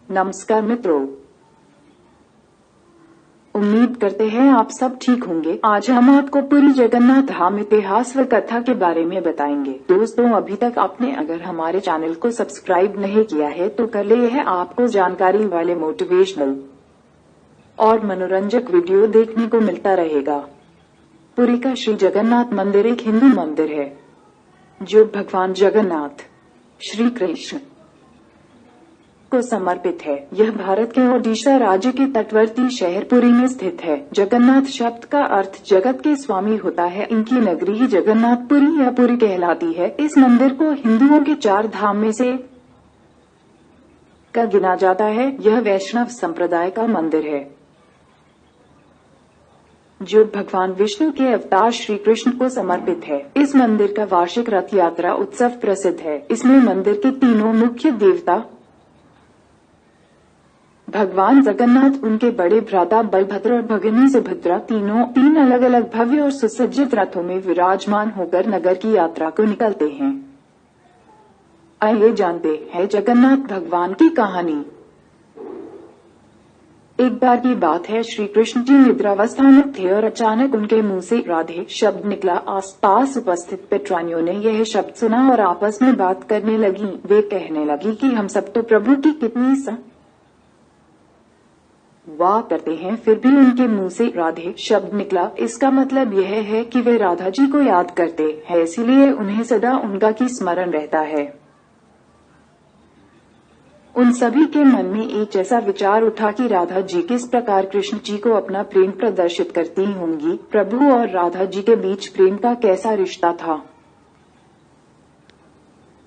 नमस्कार मित्रों, उम्मीद करते हैं आप सब ठीक होंगे। आज हम आपको पूरी जगन्नाथ धाम इतिहास व कथा के बारे में बताएंगे। दोस्तों, अभी तक आपने अगर हमारे चैनल को सब्सक्राइब नहीं किया है तो कर ले। यह आपको जानकारी वाले मोटिवेशनल और मनोरंजक वीडियो देखने को मिलता रहेगा। पुरी का श्री जगन्नाथ मंदिर एक हिंदू मंदिर है जो भगवान जगन्नाथ श्री कृष्ण को समर्पित है। यह भारत के ओडिशा राज्य के तटवर्ती शहर पुरी में स्थित है। जगन्नाथ शब्द का अर्थ जगत के स्वामी होता है। इनकी नगरी ही जगन्नाथपुरी या पुरी कहलाती है। इस मंदिर को हिंदुओं के 4 धाम में से का गिना जाता है। यह वैष्णव संप्रदाय का मंदिर है जो भगवान विष्णु के अवतार श्री कृष्ण को समर्पित है। इस मंदिर का वार्षिक रथ यात्रा उत्सव प्रसिद्ध है। इसमें मंदिर के तीनों मुख्य देवता भगवान जगन्नाथ, उनके बड़े भ्राता बलभद्र और भगिनी सुभद्रा तीन अलग अलग भव्य और सुसज्जित रथों में विराजमान होकर नगर की यात्रा को निकलते हैं। आइए जानते हैं जगन्नाथ भगवान की कहानी। एक बार की बात है, श्री कृष्ण जी निद्रावस्था में थे और अचानक उनके मुंह से राधे शब्द निकला। आसपास उपस्थित पेट्रानियों ने यह शब्द सुना और आपस में बात करने लगी। वे कहने लगी कि हम सब तो प्रभु की कितनी वाह करते हैं, फिर भी उनके मुंह से राधे शब्द निकला। इसका मतलब यह है कि वे राधा जी को याद करते हैं, इसीलिए उन्हें सदा उनका की स्मरण रहता है। उन सभी के मन में एक ऐसा विचार उठा कि राधा जी किस प्रकार कृष्ण जी को अपना प्रेम प्रदर्शित करती होंगी। प्रभु और राधा जी के बीच प्रेम का कैसा रिश्ता था,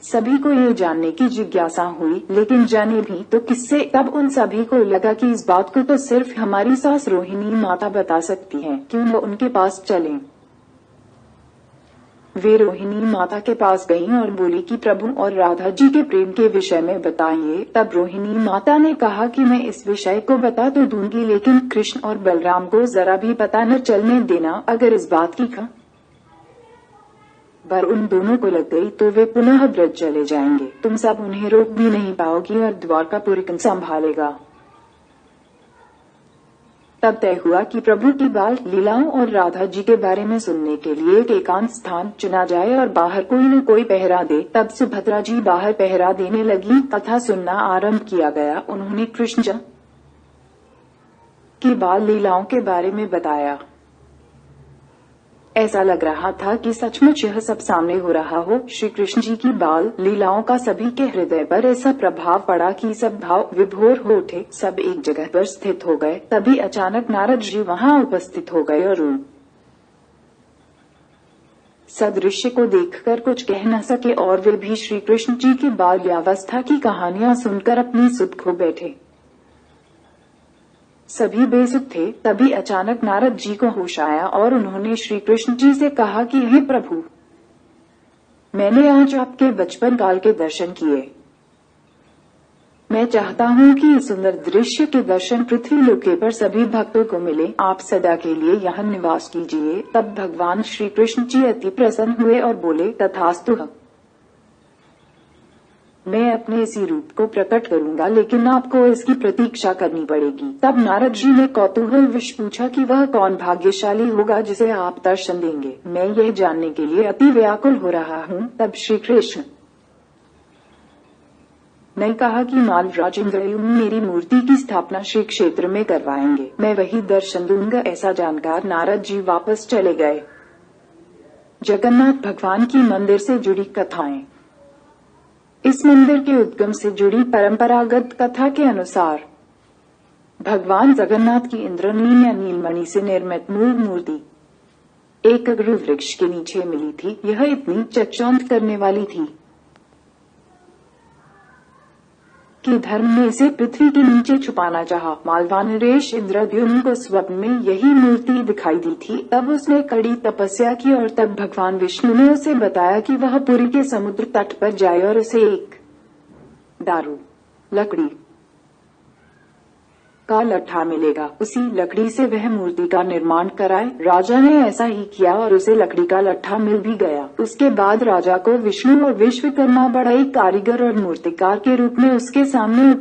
सभी को ये जानने की जिज्ञासा हुई, लेकिन जाने भी तो किससे। तब उन सभी को लगा कि इस बात को तो सिर्फ हमारी सास रोहिणी माता बता सकती हैं, क्यों न उनके पास चलें। वे रोहिणी माता के पास गईं और बोली कि प्रभु और राधा जी के प्रेम के विषय में बताइए। तब रोहिणी माता ने कहा कि मैं इस विषय को बता तो दूंगी, लेकिन कृष्ण और बलराम को जरा भी पता न चलने देना। अगर इस बात की पर उन दोनों को लग गई तो वे पुनः ब्रज चले जाएंगे। तुम सब उन्हें रोक भी नहीं पाओगी और द्वारकापुरी संभालेगा। तब तय हुआ कि प्रभु की बाल लीलाओं और राधा जी के बारे में सुनने के लिए एक एकांत स्थान चुना जाए और बाहर कोई न कोई पहरा दे। तब सुभद्रा जी बाहर पहरा देने लगी, कथा सुनना आरंभ किया गया। उन्होंने कृष्ण जी की बाल लीलाओं के बारे में बताया। ऐसा लग रहा था कि सचमुच यह सब सामने हो रहा हो। श्री कृष्ण जी की बाल लीलाओं का सभी के हृदय पर ऐसा प्रभाव पड़ा कि सब भाव विभोर हो उठे। सब एक जगह पर स्थित हो गए। तभी अचानक नारद जी वहां उपस्थित हो गए और सदृश्य को देखकर कुछ कह न सके और वे भी श्री कृष्ण जी की बाल्यावस्था की कहानियां सुनकर अपनी सुध खो बैठे। सभी बेसुध थे। तभी अचानक नारद जी को होश आया और उन्होंने श्री कृष्ण जी से कहा कि हे प्रभु, मैंने आज आपके बचपन काल के दर्शन किए। मैं चाहता हूँ कि इस सुंदर दृश्य के दर्शन पृथ्वी लोके पर सभी भक्तों को मिले। आप सदा के लिए यहाँ निवास कीजिए। तब भगवान श्री कृष्ण जी अति प्रसन्न हुए और बोले, तथास्तु, मैं अपने इसी रूप को प्रकट करूंगा, लेकिन आपको इसकी प्रतीक्षा करनी पड़ेगी। तब नारद जी ने कौतूहलवश पूछा कि वह कौन भाग्यशाली होगा जिसे आप दर्शन देंगे। मैं यह जानने के लिए अति व्याकुल हो रहा हूँ। तब श्री कृष्ण ने कहा कि मालराज इंद्रद्युम्न मेरी मूर्ति की स्थापना श्री क्षेत्र में करवाएंगे। मैं वही दर्शन दूंगा। ऐसा जानकर नारद जी वापस चले गए। जगन्नाथ भगवान की मंदिर से जुड़ी कथाएं। इस मंदिर के उद्गम से जुड़ी परंपरागत कथा के अनुसार भगवान जगन्नाथ की इंद्रनील या नीलमणि से निर्मित मूल मूर्ति एक अगरू वृक्ष के नीचे मिली थी। यह इतनी चकचौंध करने वाली थी कि धर्म ने इसे पृथ्वी के नीचे छुपाना चाहा। मालवा नरेश इंद्रद्युम्न को स्वप्न में यही मूर्ति दिखाई दी थी। तब उसने कड़ी तपस्या की और तब भगवान विष्णु ने उसे बताया कि वह पुरी के समुद्र तट पर जाए और उसे एक दारू लकड़ी का लट्ठा मिलेगा। उसी लकड़ी से वह मूर्ति का निर्माण कराए। राजा ने ऐसा ही किया और उसे लकड़ी का लट्ठा मिल भी गया। उसके बाद राजा को विष्णु और विश्वकर्मा बड़ा एक कारीगर और मूर्तिकार के रूप में उसके सामने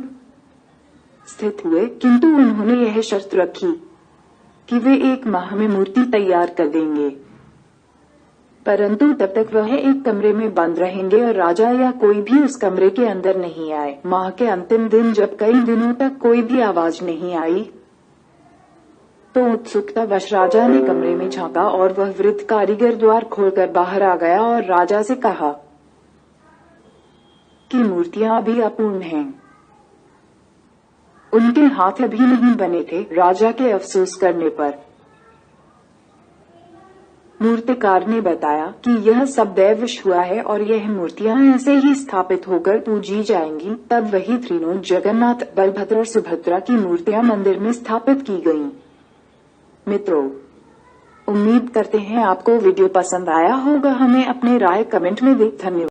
स्थित हुए, किंतु उन्होंने यह शर्त रखी कि वे 1 माह में मूर्ति तैयार कर देंगे, परंतु तब तक वह एक कमरे में बंद रहेंगे और राजा या कोई भी उस कमरे के अंदर नहीं आए। माह के अंतिम दिन जब कई दिनों तक कोई भी आवाज नहीं आई, तो उत्सुकतावश राजा ने कमरे में झांका और वह वृद्ध कारीगर द्वार खोलकर बाहर आ गया और राजा से कहा कि मूर्तियां अभी अपूर्ण हैं। उनके हाथ अभी नहीं बने थे। राजा के अफसोस करने पर मूर्तिकार ने बताया कि यह सब दैववश हुआ है और यह मूर्तियां ऐसे ही स्थापित होकर पूजी जाएंगी। तब वही तीनों जगन्नाथ, बलभद्र और सुभद्रा की मूर्तियां मंदिर में स्थापित की गईं। मित्रों, उम्मीद करते हैं आपको वीडियो पसंद आया होगा। हमें अपनी राय कमेंट में दें। धन्यवाद।